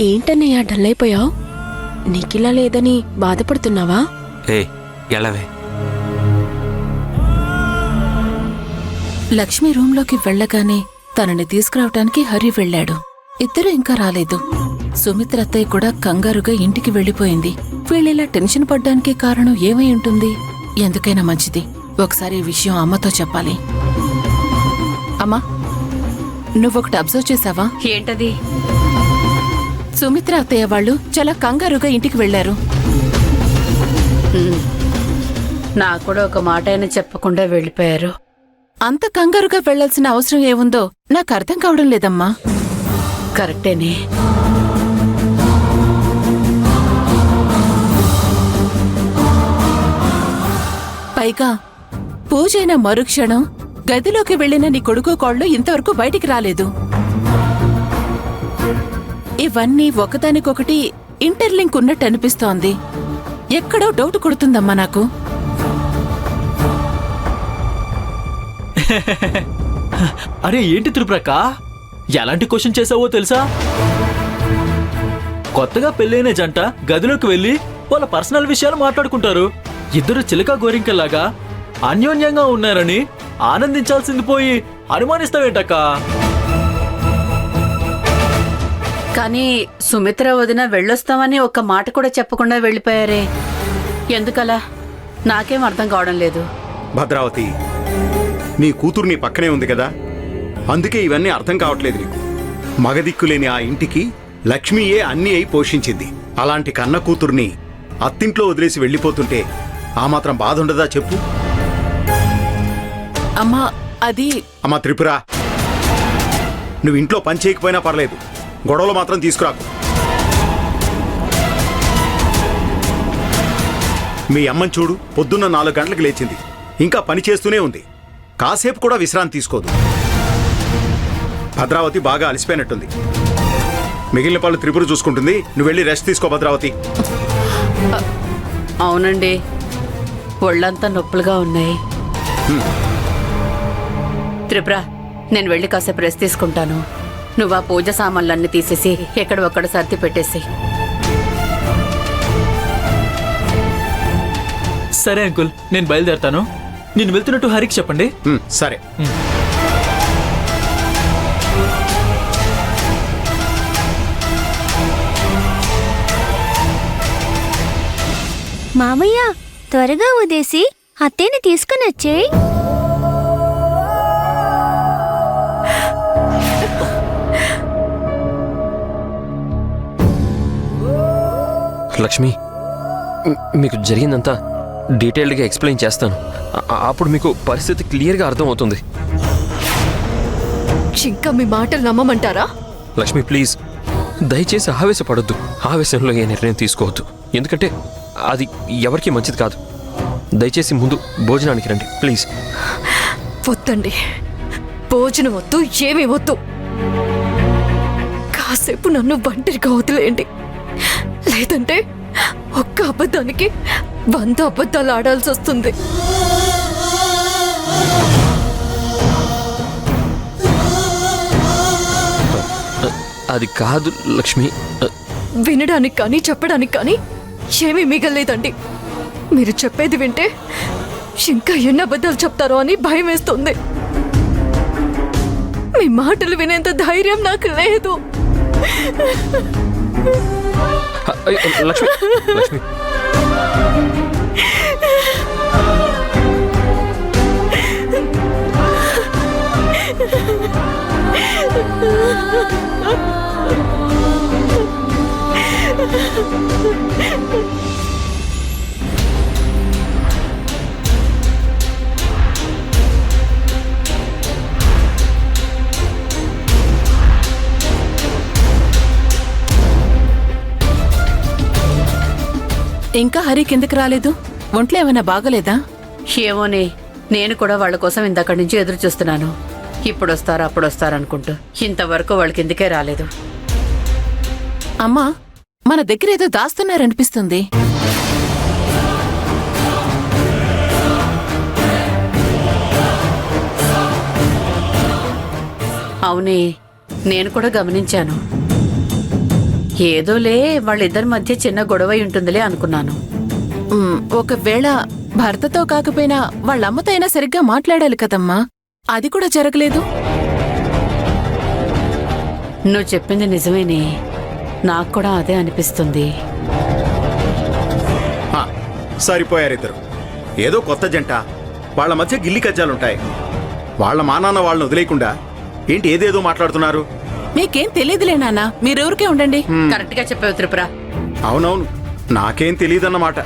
ఏంటన్నయ్య డల్లైపోయావు? నీకిలా లేదని బాధపడుతున్నావా? ఎలావే. లక్ష్మి రూంలోకి వెళ్లగానే తనని తీసుకురావటానికి హరి వెళ్లాడు. ఇద్దరు ఇంకా రాలేదు. సుమిత్ర అత్తయ్య కూడా కంగారుగా ఇంటికి వెళ్లిపోయింది. వీళ్ళిలా టెన్షన్ పడ్డానికి కారణం ఏమై ఉంటుంది? ఎందుకైనా మంచిది ఒకసారి ఈ విషయం అమ్మతో చెప్పాలి. అమ్మా, నువ్వొకటి అబ్జర్వ్ చేశావా? ఏంటది? సుమిత్ర అత్తయ్య వాళ్ళు చాలా కంగారుగా ఇంటికి వెళ్లారు. నాకు కూడా ఒక మాట అయినా చెప్పకుండా వెళ్ళిపోయారు. అంత కంగారుగా వెళ్లాల్సిన అవసరం ఏముందో నాకు అర్థం కావడం లేదమ్మా. కరెక్టేనే. పైగా పూజైన మరుక్షణం గదిలోకి వెళ్లిన నీ కొడుకు కోళ్లు ఇంతవరకు బయటికి రాలేదు. ఇవన్నీ ఒకదానికొకటి ఇంటర్లింక్ ఉన్నట్టు అనిపిస్తోంది. ఎక్కడో డౌట్ కొడుతుందమ్మా నాకు. అరే ఏంటి త్రిపురక్క, ఎలాంటి క్వశ్చన్ చేసావో తెలుసా? కొత్తగా పెళ్ళైన జంట గదిలోకి వెళ్లి వాళ్ళ పర్సనల్ విషయాలు మాట్లాడుకుంటారు. ఇద్దరు చిలక గోరింకల్లాగా అన్యోన్యంగా ఉన్నారని ఆనందించాల్సింది పోయి అనుమానిస్తావేంటక్క? కానీ సుమిత్ర వదిన వెళ్ళొస్తామని ఒక్క మాట కూడా చెప్పకుండా వెళ్ళిపోయారే, ఎందుకలా? నాకేం అర్థం కావడం లేదు. భద్రావతి, నీ కూతురు నీ పక్కనే ఉంది కదా, అందుకే ఇవన్నీ అర్థం కావట్లేదు నీకు. మగదిక్కులేని ఆ ఇంటికి లక్ష్మీయే అన్నీ అయి పోషించింది. అలాంటి కన్న కూతుర్ని అత్తింట్లో వదిలేసి వెళ్ళిపోతుంటే ఆ మాత్రం బాధ ఉండదా చెప్పు? అమ్మా, అది... అమ్మా త్రిపుర, నువ్వు ఇంట్లో పని చేయకపోయినా పర్లేదు, గొడవలు మాత్రం తీసుకురాకు. మీ అమ్మని చూడు, పొద్దున్న 4 గంటలకు లేచింది, ఇంకా పని చేస్తూనే ఉంది. కాసేపు కూడా విశ్రాంతి తీసుకోదు. భద్రావతి బాగా అలసిపోయినట్టుంది. మిగిలిన పనులు త్రిపుర చూసుకుంటుంది, నువ్వు వెళ్ళి రెస్ట్ తీసుకో భద్రావతి. అవునండి, ఒళ్ళంతా నొప్పులుగా ఉన్నాయి. త్రిపుర, నేను వెళ్ళి కాసేపు రెస్ట్ తీసుకుంటాను. నువ్వు ఆ పూజ సామాన్లన్నీ తీసేసి ఎక్కడ ఒక్కడ సర్ది పెట్టేసి. సరే అంకుల్, నేను బయలుదేరతాను. నేను వెళ్తున్నట్టు హరికి చెప్పండి. సరే. మామయ్య, త్వరగా ఉదేసి అత్తేని తీసుకుని వచ్చేయ్. లక్ష్మి, మీకు జరిగిందంతా డీటెయిల్డ్గా ఎక్స్ప్లెయిన్ చేస్తాను. అప్పుడు మీకు పరిస్థితి క్లియర్గా అర్థమవుతుంది. ఇంకా మీ మాటలు నమ్మమంటారా? లక్ష్మి ప్లీజ్, దయచేసి ఆవేశపడొద్దు. ఆవేశంలో ఏ నిర్ణయం తీసుకోవద్దు, ఎందుకంటే అది ఎవరికీ మంచిది కాదు. దయచేసి ముందు భోజనానికి రండి ప్లీజ్. వద్దండి, భోజనం వద్దు, ఏమీ వద్దు. కాసేపు నన్ను ఒంటరిగా వదిలేయండి. లేదంటే ఒక్క అబద్ధానికి 100 అబద్ధాలు ఆడాల్సి వస్తుంది. అది కాదు లక్ష్మి. వినడానికి కానీ చెప్పడానికి కానీ ఏమీ మిగలేదండి. మీరు చెప్పేది వింటే ఇంకా ఎన్ని అబద్ధాలు చెప్తారో అని భయం వేస్తుంది. మీ మాటలు వినేంత ధైర్యం నాకు లేదు. లక్ష్మి, లక్ష్మి ఇంకా హరి కిందకి రాలేదు. ఒంట్లో ఏమైనా బాగలేదా? ఏమోనే, నేను కూడా వాళ్ళ కోసం ఇందక్కడి నుంచి ఎదురు చూస్తున్నాను. ఇప్పుడు వస్తారా అప్పుడు వస్తారనుకుంటూ ఇంతవరకు వాళ్ళ కిందకే రాలేదు. అమ్మా, మన దగ్గర ఏదో దాస్తున్నారనిపిస్తుంది. అవునే, నేను కూడా గమనించాను. ఏదోలే వాళ్ళిద్దరి మధ్య చిన్న గొడవ ఉంటుందిలే అనుకున్నాను. ఒకవేళ భర్తతో కాకపోయినా వాళ్ళమ్మతో అయినా సరిగ్గా మాట్లాడాలి కదమ్మా, అది కూడా జరగలేదు. నువ్వు చెప్పింది నిజమేనే, నాకు కూడా అదే అనిపిస్తుంది. ఆ, సరిపోయారిద్దరు. ఏదో కొత్త జంట, వాళ్ళ మధ్య గిల్లి కజ్జాలుంటాయి. వాళ్ళ మానాన్న వాళ్ళని వదిలేయకుండా ఏంటి ఏదేదో మాట్లాడుతున్నారు? మీకేం తెలియదులే నాన్న, మీరెవరికే ఉండండి. కరెక్ట్ గా చెప్పావు త్రిపుర. అవునవును, నాకేం తెలియదన్నమాట.